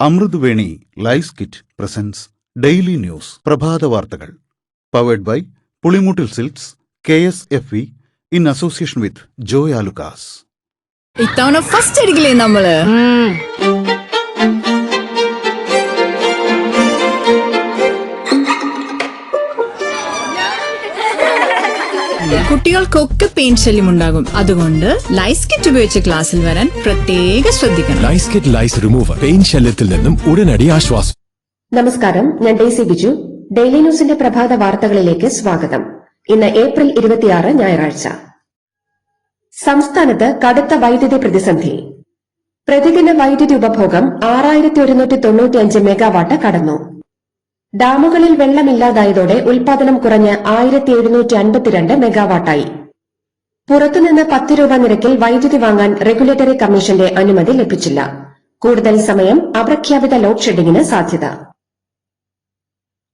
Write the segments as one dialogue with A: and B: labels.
A: അമൃതവേണി ലൈസ് കിറ്റ് presents daily news പ്രഭാത വാർത്തകൾ powered by Pulimoottil silks KSFE in association with Joy Alukkas.
B: ഇത്തവണ ഫസ്റ്റ് അടിക്കില്ലേ നമ്മള്? കുട്ടികൾക്കൊക്കെ പെയിൻ ശല്യം ഉണ്ടാകും. അതുകൊണ്ട് ലൈസ് കിറ്റ് ഉപയോഗിച്ച് ക്ലാസ്സിൽ വരാൻ പ്രത്യേക ശ്രദ്ധിക്കണം.
C: ലൈസ് കിറ്റ് ലൈസ് റിമൂവർ പെയിൻ ശല്യത്തിൽ നിന്നും ഉടനടി ആശ്വാസം.
D: നമസ്കാരം, ഞാൻ ഡെയ്സി ബിജു. ഡെയിലി ന്യൂസിന്റെ പ്രഭാത വാർത്തകളിലേക്ക് സ്വാഗതം. ഇന്ന് ഏപ്രിൽ 26 ഞായറാഴ്ച. സംസ്ഥാനത്ത് കടുത്ത വൈദ്യുതി പ്രതിസന്ധി. പ്രതിദിന വൈദ്യുതി ഉപഭോഗം 6195 മെഗാവാട്ട് കടന്നു. ഡാമുകളിൽ വെള്ളമില്ലാതായതോടെ ഉൽപാദനം കുറഞ്ഞ് 1752 മെഗാവാട്ടായി. പുറത്തുനിന്ന് 10 രൂപ നിരക്കിൽ വൈദ്യുതി വാങ്ങാൻ റെഗുലേറ്ററി കമ്മീഷന്റെ അനുമതി ലഭിച്ചില്ല. കൂടുതൽ സമയം അപ്രഖ്യാപിത ലോഡ് ഷെഡിംഗിന് സാധ്യത.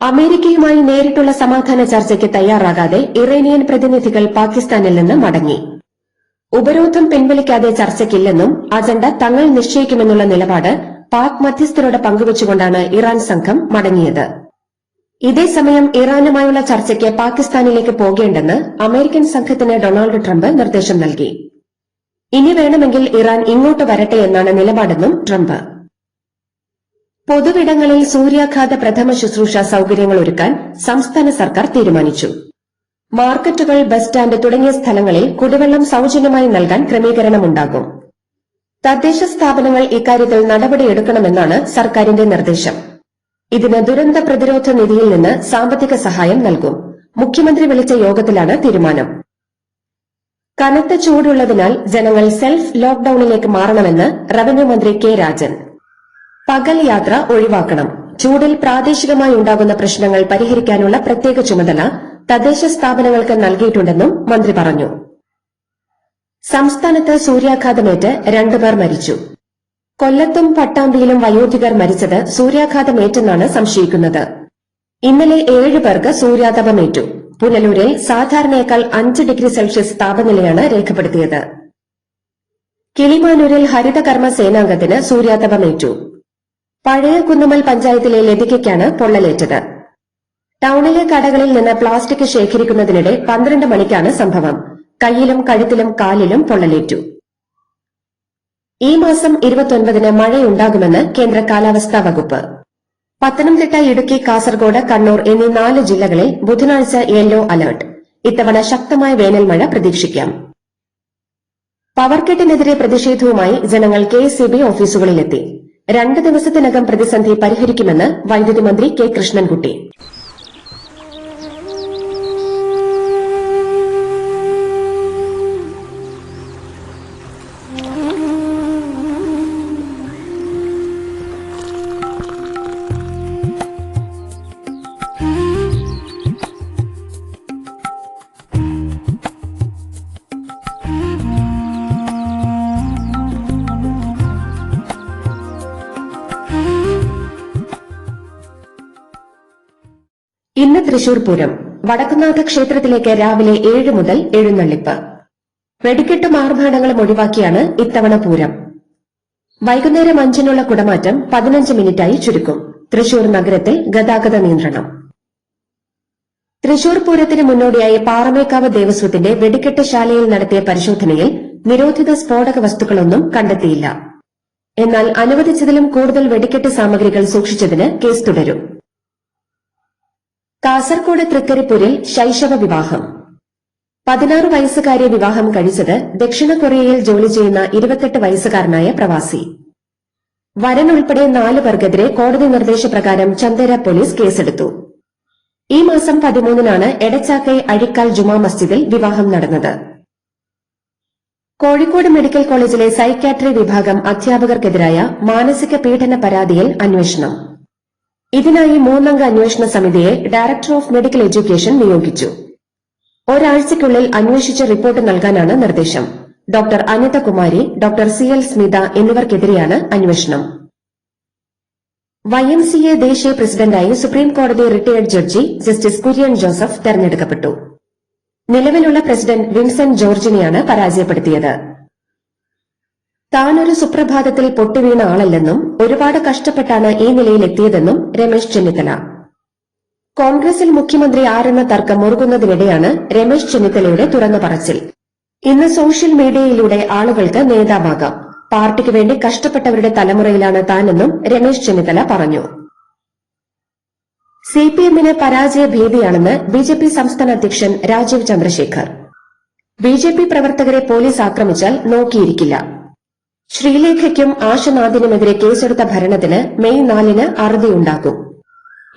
D: അമേരിക്കയുമായി നേരിട്ടുള്ള സമാധാന ചർച്ചയ്ക്ക് തയ്യാറാകാതെ ഇറാനിയൻ പ്രതിനിധികൾ പാകിസ്ഥാനിൽ നിന്ന് മടങ്ങി. ഉപരോധം പിൻവലിക്കാതെ ചർച്ചയ്ക്കില്ലെന്നും അജണ്ട തങ്ങൾ നിശ്ചയിക്കുമെന്നുള്ള നിലപാട് പാക് മധ്യസ്ഥരോട് പങ്കുവച്ചുകൊണ്ടാണ് ഇറാൻ സംഘം മടങ്ങിയത്. ഇതേസമയം ഇറാനുമായുള്ള ചർച്ചയ്ക്ക് പാകിസ്ഥാനിലേക്ക് പോകേണ്ടെന്ന് അമേരിക്കൻ സംഘത്തിന് ഡൊണാൾഡ് ട്രംപ് നിർദ്ദേശം നൽകി. ഇനി വേണമെങ്കിൽ ഇറാൻ ഇങ്ങോട്ട് വരട്ടെ എന്നാണ് നിലപാടെന്നും ട്രംപ്. പൊതുവിടങ്ങളിൽ സൂര്യാഘാത പ്രഥമ ശുശ്രൂഷ സൌകര്യങ്ങൾ ഒരുക്കാൻ സംസ്ഥാന സർക്കാർ തീരുമാനിച്ചു. മാർക്കറ്റുകൾ, ബസ് സ്റ്റാൻഡ് തുടങ്ങിയ സ്ഥലങ്ങളിൽ കുടിവെള്ളം സൌജന്യമായി നൽകാൻ ക്രമീകരണമുണ്ടാകും. തദ്ദേശ സ്ഥാപനങ്ങൾ ഇക്കാര്യത്തിൽ നടപടിയെടുക്കണമെന്നാണ് സർക്കാരിന്റെ നിർദ്ദേശം. ഇതിന് ദുരന്ത പ്രതിരോധ നിധിയിൽ നിന്ന് സാമ്പത്തിക സഹായം നൽകും. മുഖ്യമന്ത്രി വിളിച്ച യോഗത്തിലാണ് തീരുമാനം. കനത്ത ചൂടുള്ളതിനാൽ ജനങ്ങൾ സെൽഫ് ലോക്ഡൌണിലേക്ക് മാറണമെന്ന് റവന്യൂ മന്ത്രി കെ രാജൻ. പകൽ യാത്ര ഒഴിവാക്കണം. ചൂടിൽ പ്രാദേശികമായി ഉണ്ടാകുന്ന പ്രശ്നങ്ങൾ പരിഹരിക്കാനുള്ള പ്രത്യേക ചുമതല തദ്ദേശ സ്ഥാപനങ്ങൾക്ക് നൽകിയിട്ടുണ്ടെന്നും മന്ത്രി പറഞ്ഞു. സംസ്ഥാനത്ത് സൂര്യാഘാതമേറ്റ് 2 പേർ മരിച്ചു. കൊല്ലത്തും പട്ടാമ്പിയിലും വയോധികർ മരിച്ചത് സൂര്യാഘാതമേറ്റെന്നാണ് സംശയിക്കുന്നത്. ഇന്നലെ 7 പേർക്ക് സൂര്യാതപമേറ്റു. പുനലൂരിൽ സാധാരണയേക്കാൾ 5 ഡിഗ്രി സെൽഷ്യസ് താപനിലയാണ് രേഖപ്പെടുത്തിയത്. കിളിമാനൂരിൽ ഹരിതകർമ്മ സേനാംഗത്തിന് സൂര്യാതപമേറ്റു. പഴയ കുന്നുമൽ പഞ്ചായത്തിലെ ലതികയ്ക്കാണ് പൊള്ളലേറ്റത്. ടൌണിലെ കടകളിൽ നിന്ന് പ്ലാസ്റ്റിക് ശേഖരിക്കുന്നതിനിടെ 12 മണിക്കാണ് സംഭവം. കൈയിലും കഴുത്തിലും കാലിലും പൊള്ളലേറ്റു. ഈ മാസം 29-ന് മഴയുണ്ടാകുമെന്ന് കേന്ദ്ര കാലാവസ്ഥാ വകുപ്പ്. പത്തനംതിട്ട, ഇടുക്കി, കാസർഗോഡ്, കണ്ണൂർ എന്നീ 4 ജില്ലകളിൽ ബുധനാഴ്ച യെല്ലോ അലർട്ട്. ഇത്തവണ ശക്തമായ വേനൽ മഴ പ്രതീക്ഷിക്കാം. പവർക്കെട്ടിനെതിരെ പ്രതിഷേധവുമായി ജനങ്ങൾ KSEB ഓഫീസുകളിലെത്തി. 2 ദിവസത്തിനകം പ്രതിസന്ധി പരിഹരിക്കുമെന്ന് വൈദ്യുതി മന്ത്രി കെ കൃഷ്ണൻകുട്ടി. ഇന്ന് തൃശൂർ പൂരം. വടക്കുംനാഥ ക്ഷേത്രത്തിലേക്ക് രാവിലെ 7 മുതൽ എഴുന്നള്ളിപ്പ്. വെടിക്കെട്ടും ആർഭാടങ്ങളും ഒഴിവാക്കിയാണ് ഇത്തവണ പൂരം. വൈകുന്നേരം 5-നുള്ള കുടമാറ്റം 15 മിനിറ്റായി ചുരുക്കും. തൃശൂർ നഗരത്തിൽ ഗതാഗത നിയന്ത്രണം. തൃശൂർ പൂരത്തിന് മുന്നോടിയായി പാറമേക്കാവ് ദേവസ്വത്തിന്റെ വെടിക്കെട്ട് ശാലയിൽ നടത്തിയ പരിശോധനയിൽ നിരോധിത സ്ഫോടക വസ്തുക്കളൊന്നും കണ്ടെത്തിയില്ല. എന്നാൽ അനുവദിച്ചതിലും കൂടുതൽ വെടിക്കെട്ട് സാമഗ്രികൾ സൂക്ഷിച്ചതിന് കേസ് തുടരും. കാസർകോട് തൃക്കരിപ്പൂരിൽ ശൈശവ വിവാഹം. 16 വയസ്സുകാരെ വിവാഹം കഴിച്ചത് ദക്ഷിണ കൊറിയയിൽ ജോലി ചെയ്യുന്ന 28 വയസ്സുകാരനായ പ്രവാസി. വരൻ ഉൾപ്പെടെ 4 പേർക്കെതിരെ കോടതി നിർദ്ദേശപ്രകാരം ചന്ദേര പോലീസ് കേസെടുത്തു. ഈ മാസം 13-നാണ് എടച്ചാക്കൈ അഴിക്കാൽ ജുമാ മസ്ജിദിൽ വിവാഹം നടന്നത്. കോഴിക്കോട് മെഡിക്കൽ കോളേജിലെ സൈക്യാട്രി വിഭാഗം അധ്യാപകർക്കെതിരായ മാനസിക പീഡന പരാതിയിൽ അന്വേഷണം. ഇതിനായി 3-അംഗ അന്വേഷണ സമിതിയെ ഡയറക്ടർ ഓഫ് മെഡിക്കൽ എഡ്യൂക്കേഷൻ നിയോഗിച്ചു. ഒരാഴ്ചയ്ക്കുള്ളിൽ അന്വേഷിച്ച് റിപ്പോർട്ട് നൽകാനാണ് നിർദ്ദേശം. Doctor Anithakumari, doctor CL Smitha എന്നിവർക്കെതിരെയാണ് അന്വേഷണം. YMCA ദേശീയ പ്രസിഡന്റായി സുപ്രീംകോടതി retired judge justice Kurian Joseph തെരഞ്ഞെടുക്കപ്പെട്ടു. നിലവിലുള്ള പ്രസിഡന്റ് വിൻസെന്റ് ജോർജിനെയാണ് പരാജയപ്പെടുത്തിയത്. താനൊരു സുപ്രഭാതത്തിൽ പൊട്ടിവീണ ആളല്ലെന്നും ഒരുപാട് കഷ്ടപ്പെട്ടാണ് ഈ നിലയിലെത്തിയതെന്നും രമേശ് ചെന്നിത്തല. കോൺഗ്രസിൽ മുഖ്യമന്ത്രി ആരെന്ന തർക്കം മുറുകുന്നതിനിടെയാണ് രമേശ് ചെന്നിത്തലയുടെ തുറന്നു പറച്ചിൽ. ഇന്ന് സോഷ്യൽ മീഡിയയിലൂടെ ആളുകൾക്ക് നേതാവാകാം. പാർട്ടിക്ക് വേണ്ടി കഷ്ടപ്പെട്ടവരുടെ തലമുറയിലാണ് താനെന്നും രമേശ് ചെന്നിത്തല പറഞ്ഞു. സിപിഎമ്മിന് പരാജയ ഭീതിയാണെന്ന് ബിജെപി സംസ്ഥാന അധ്യക്ഷൻ രാജീവ് ചന്ദ്രശേഖർ. ബിജെപി പ്രവർത്തകരെ പോലീസ് ആക്രമിച്ചാൽ നോക്കിയിരിക്കില്ല. ശ്രീലേഖയ്ക്കും ആശനാഥിനുമെതിരെ കേസെടുത്ത ഭരണത്തിന് മെയ് 4-ന് അറുതിയുണ്ടാകും.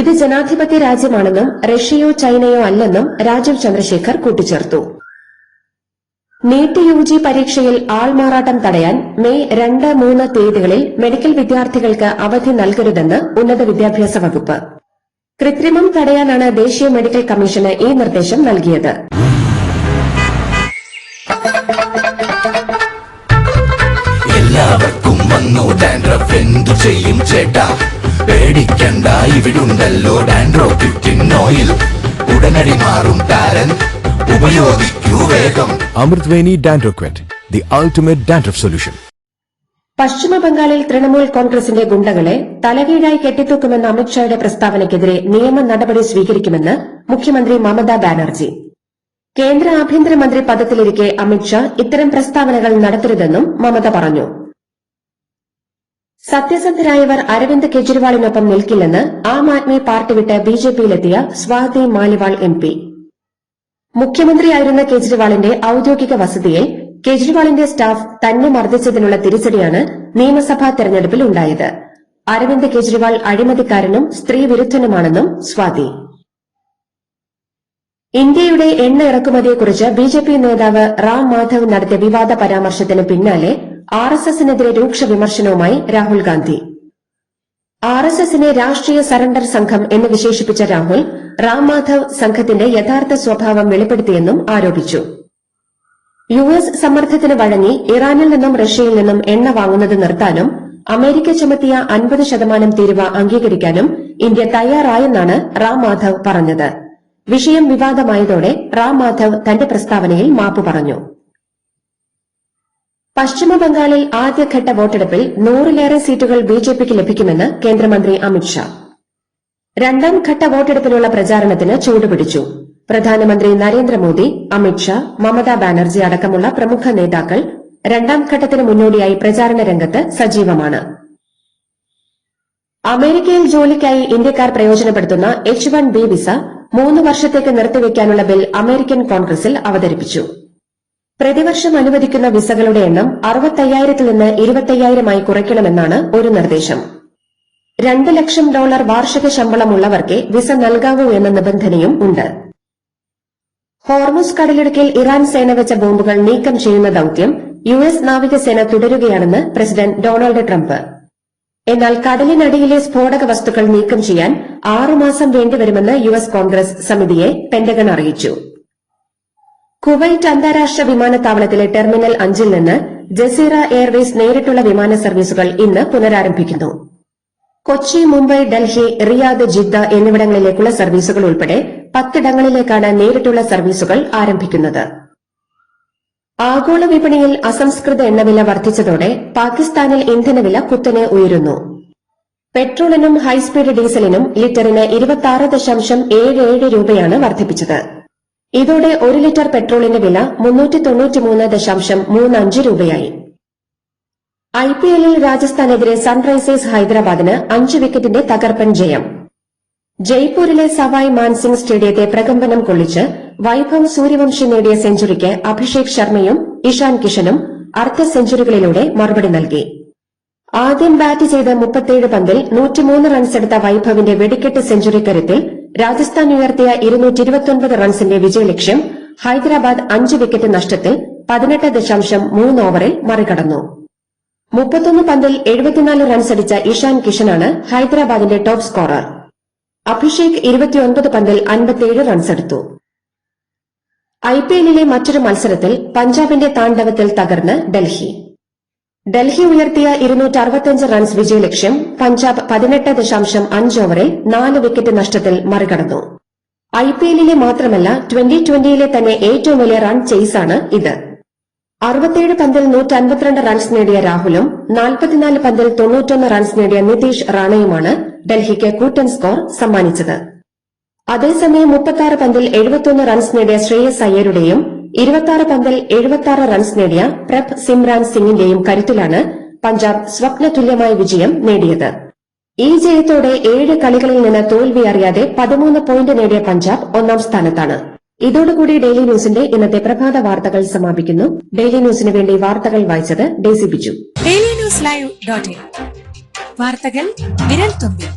D: ഇത് ജനാധിപത്യ രാജ്യമാണെന്നും റഷ്യയോ ചൈനയോ അല്ലെന്നും രാജീവ് ചന്ദ്രശേഖർ കൂട്ടിച്ചേർത്തു. നീറ്റ് യുജി പരീക്ഷയിൽ ആൾമാറാട്ടം തടയാൻ മെയ് 2-3 തീയതികളിൽ മെഡിക്കൽ വിദ്യാർത്ഥികൾക്ക് അവധി നൽകരുതെന്ന് ഉന്നത വിദ്യാഭ്യാസ വകുപ്പ്. കൃത്രിമം തടയാനാണ് ദേശീയ മെഡിക്കൽ കമ്മീഷന് ഈ നിർദ്ദേശം നൽകിയത്.
E: എല്ലാവർക്കും വന്നു ഡാൻഡ്രഫ്, എന്തു ചെയ്യും ചേട്ടാ? പേടിക്കണ്ട, ഇവിടുണ്ടല്ലോ ഡാൻഡ്രോഫിറ്റിൻ ഓയിൽ. ഉടനടി മാറും താരൻ, ഉപയോഗിക്കൂ വേഗം.
C: Amrutweni Dandruff, the ultimate dandruff solution.
D: പശ്ചിമ ബംഗാളിൽ തൃണമൂൽ കോൺഗ്രസിന്റെ ഗുണ്ടകളെ തലകീഴായി കെട്ടിത്തൂക്കുമെന്ന അമിത്ഷായുടെ പ്രസ്താവനയ്ക്കെതിരെ നിയമ നടപടി സ്വീകരിക്കുമെന്ന് മുഖ്യമന്ത്രി മമതാ ബാനർജി. കേന്ദ്ര ആഭ്യന്തരമന്ത്രി പദത്തിലിരിക്കെ അമിത്ഷാ ഇത്തരം പ്രസ്താവനകൾ നടത്തരുതെന്നും മമത പറഞ്ഞു. സത്യസന്ധരായവർ അരവിന്ദ് കെജ്രിവാളിനൊപ്പം നിൽക്കില്ലെന്ന് ആം ആദ്മി പാർട്ടി വിട്ട് ബിജെപിയിലെത്തിയ സ്വാതി മാലിവാൾ MP. മുഖ്യമന്ത്രിയായിരുന്ന കെജ്രിവാളിന്റെ ഔദ്യോഗിക വസതിയിൽ കെജ്രിവാളിന്റെ സ്റ്റാഫ് തന്നെ മർദ്ദിച്ചതിനുള്ള തിരിച്ചടിയാണ് നിയമസഭാ തെരഞ്ഞെടുപ്പിൽ ഉണ്ടായത്. അരവിന്ദ് കെജ്രിവാൾ അഴിമതിക്കാരനും സ്ത്രീവിരുദ്ധനുമാണെന്നും സ്വാതി. ഇന്ത്യയുടെ എണ്ണ ഇറക്കുമതിയെക്കുറിച്ച് ബിജെപി നേതാവ് റാം മാധവ് നടത്തിയ വിവാദ പരാമർശത്തിന് പിന്നാലെ RSSനെതിരെ രൂക്ഷ വിമർശനവുമായി രാഹുൽ ഗാന്ധി. RSSനെ രാഷ്ട്രീയ സറണ്ടർ സംഘം എന്ന് വിശേഷിപ്പിച്ച രാഹുൽ റാം മാധവ് സംഘത്തിന്റെ യഥാർത്ഥ സ്വഭാവം വെളിപ്പെടുത്തിയെന്നും ആരോപിച്ചു. US സമ്മർദ്ദത്തിന് വഴങ്ങി ഇറാനിൽ നിന്നും റഷ്യയിൽ നിന്നും എണ്ണ വാങ്ങുന്നത് നിർത്താനും അമേരിക്ക ചുമത്തിയ 50% തീരുവ അംഗീകരിക്കാനും ഇന്ത്യ തയ്യാറായെന്നാണ് റാം മാധവ് പറഞ്ഞത്. വിഷയം വിവാദമായതോടെ റാം മാധവ് തന്റെ പ്രസ്താവനയിൽ മാപ്പ് പറഞ്ഞു. പശ്ചിമബംഗാളിൽ ആദ്യഘട്ട വോട്ടെടുപ്പിൽ 100-ലേറെ സീറ്റുകൾ ബിജെപിക്ക് ലഭിക്കുമെന്ന് കേന്ദ്രമന്ത്രി അമിത്ഷാ. രണ്ടാം ഘട്ട വോട്ടെടുപ്പിനുള്ള പ്രചാരണത്തിന് ചൂടുപിടിച്ചു. പ്രധാനമന്ത്രി നരേന്ദ്രമോദി, അമിത്ഷാ, മമതാ ബാനർജി അടക്കമുള്ള പ്രമുഖ നേതാക്കൾ രണ്ടാം ഘട്ടത്തിന് മുന്നോടിയായി പ്രചാരണ രംഗത്ത് സജീവമാണ്. അമേരിക്കയിൽ ജോലിക്കായി ഇന്ത്യക്കാർ പ്രയോജനപ്പെടുത്തുന്ന H-1B വിസ 3 വർഷത്തേക്ക് നിർത്തിവെക്കാനുള്ള ബിൽ അമേരിക്കൻ കോൺഗ്രസിൽ അവതരിപ്പിച്ചു. പ്രതിവർഷം അനുവദിക്കുന്ന വിസകളുടെ എണ്ണം 65,000-ൽ നിന്ന് 25,000-ആയി കുറയ്ക്കണമെന്നാണ് ഒരു നിർദ്ദേശം. $2 ലക്ഷം വാർഷിക ശമ്പളമുള്ളവർക്കേ വിസ നൽകാവൂ എന്ന നിബന്ധനയും ഉണ്ട്. ഹോർമുസ് കടലിടുക്കിൽ ഇറാൻ സേന വെച്ച ബോംബുകൾ നീക്കം ചെയ്യുന്ന ദൌത്യം US നാവികസേന തുടരുകയാണെന്ന് പ്രസിഡന്റ് ഡൊണാൾഡ് ട്രംപ്. എന്നാൽ കടലിനടിയിലെ സ്ഫോടക വസ്തുക്കൾ നീക്കം ചെയ്യാൻ 6 മാസം വേണ്ടിവരുമെന്ന് US കോൺഗ്രസ് സമിതിയെ പെന്റഗൺ അറിയിച്ചു. കുവൈറ്റ് അന്താരാഷ്ട്ര വിമാനത്താവളത്തിലെ ടെർമിനൽ 5-ൽ നിന്ന് ജസീറ എയർവേസ് നേരിട്ടുള്ള വിമാന സർവീസുകൾ ഇന്ന് പുനരാരംഭിക്കുന്നു. കൊച്ചി, മുംബൈ, ഡൽഹി, റിയാദ്, ജിദ്ദ എന്നിവിടങ്ങളിലേക്കുള്ള സർവീസുകൾ ഉൾപ്പെടെ 10 ഇടങ്ങളിലേക്കാണ് നേരിട്ടുള്ള സർവീസുകൾ ആരംഭിക്കുന്നത്. ആഗോള വിപണിയിൽ അസംസ്കൃത എണ്ണവില വർദ്ധിച്ചതോടെ പാകിസ്ഥാനിൽ ഇന്ധനവില കുത്തനെ ഉയരുന്നു. പെട്രോളിനും ഹൈസ്പീഡ് ഡീസലിനും ലിറ്ററിന് 26.77 രൂപയാണ് വർദ്ധിപ്പിച്ചത്. ഇതോടെ 1 ലിറ്റർ പെട്രോളിന്റെ വില 393.35 രൂപയായി. IPLൽ രാജസ്ഥാനെതിരെ സൺറൈസേഴ്സ് ഹൈദരാബാദിന് 5 വിക്കറ്റിന്റെ തകർപ്പൻ ജയം. ജയ്പൂരിലെ സവായ് മാൻസിംഗ് സ്റ്റേഡിയത്തെ പ്രകമ്പനം കൊള്ളിച്ച് വൈഭവ് സൂര്യവംശി നേടിയ സെഞ്ചുറിക്ക് അഭിഷേക് ശർമ്മയും ഇഷാൻ കിഷനും അർദ്ധ സെഞ്ചുറികളിലൂടെ മറുപടി നൽകി. ആദ്യം ബാറ്റ് ചെയ്ത് 37 പന്തിൽ 103 റൺസെടുത്ത വൈഭവിന്റെ വെടിക്കെട്ട് സെഞ്ചുറി കരുത്തിൽ രാജസ്ഥാൻ ഉയർത്തിയ 229 റൺസിന്റെ വിജയലക്ഷ്യം ഹൈദരാബാദ് 5 വിക്കറ്റ് നഷ്ടത്തിൽ 18.3 ഓവറിൽ മറികടന്നു. 31 പന്തിൽ 74 റൺസടിച്ച ഇഷാൻ കിഷനാണ് ഹൈദരാബാദിന്റെ ടോപ്പ് സ്കോറർ. അഭിഷേക് 29 പന്തിൽ 57 റൺസെടുത്തു. IPLലെ മറ്റൊരു മത്സരത്തിൽ പഞ്ചാബിന്റെ താണ്ഡവത്തിൽ തകർന്ന് ഡൽഹി ഉയർത്തിയ 265 റൺസ് വിജയലക്ഷ്യം പഞ്ചാബ് 18.5 ഓവറിൽ 4 വിക്കറ്റ് നഷ്ടത്തിൽ മറികടന്നു. IPLലെ മാത്രമല്ല 2020ലെ തന്നെ ഏറ്റവും വലിയ റൺ ചേസാണ് ഇത്. 67 പന്തിൽ 152 റൺസ് നേടിയ രാഹുലും 44 പന്തിൽ 91 റൺസ് നേടിയ നിതീഷ് റാണയുമാണ് ഡൽഹിക്ക് കൂറ്റൻ സ്കോർ സമ്മാനിച്ചത്. അതേസമയം 36 പന്തിൽ 71 റൺസ് നേടിയ ശ്രേയസ് അയ്യരുടെയും 26 പന്തിൽ 76 റൺസ് നേടിയ പ്രഭ് സിമ്രാൻ സിംഗിന്റെയും കരുത്തിലാണ് പഞ്ചാബ് സ്വപ്നതുല്യമായ വിജയം നേടിയത്. ഈ ജയത്തോടെ 7 കളികളിൽ നിന്ന് തോൽവി അറിയാതെ 13 പോയിന്റ് നേടിയ പഞ്ചാബ് ഒന്നാം സ്ഥാനത്താണ്. ഇതോടുകൂടി ഡെയിലി ന്യൂസിന്റെ ഇന്നത്തെ പ്രഭാത വാർത്തകൾ സമാപിക്കുന്നു. ഡെയിലി ന്യൂസിന് വേണ്ടി വാർത്തകൾ വായിച്ചത് ഡെയ്സി ബിജു.
F: ഡെയിലി ന്യൂസ് ലൈവ്.in വാർത്തകൾ വിരൽ തുമ്പിൽ.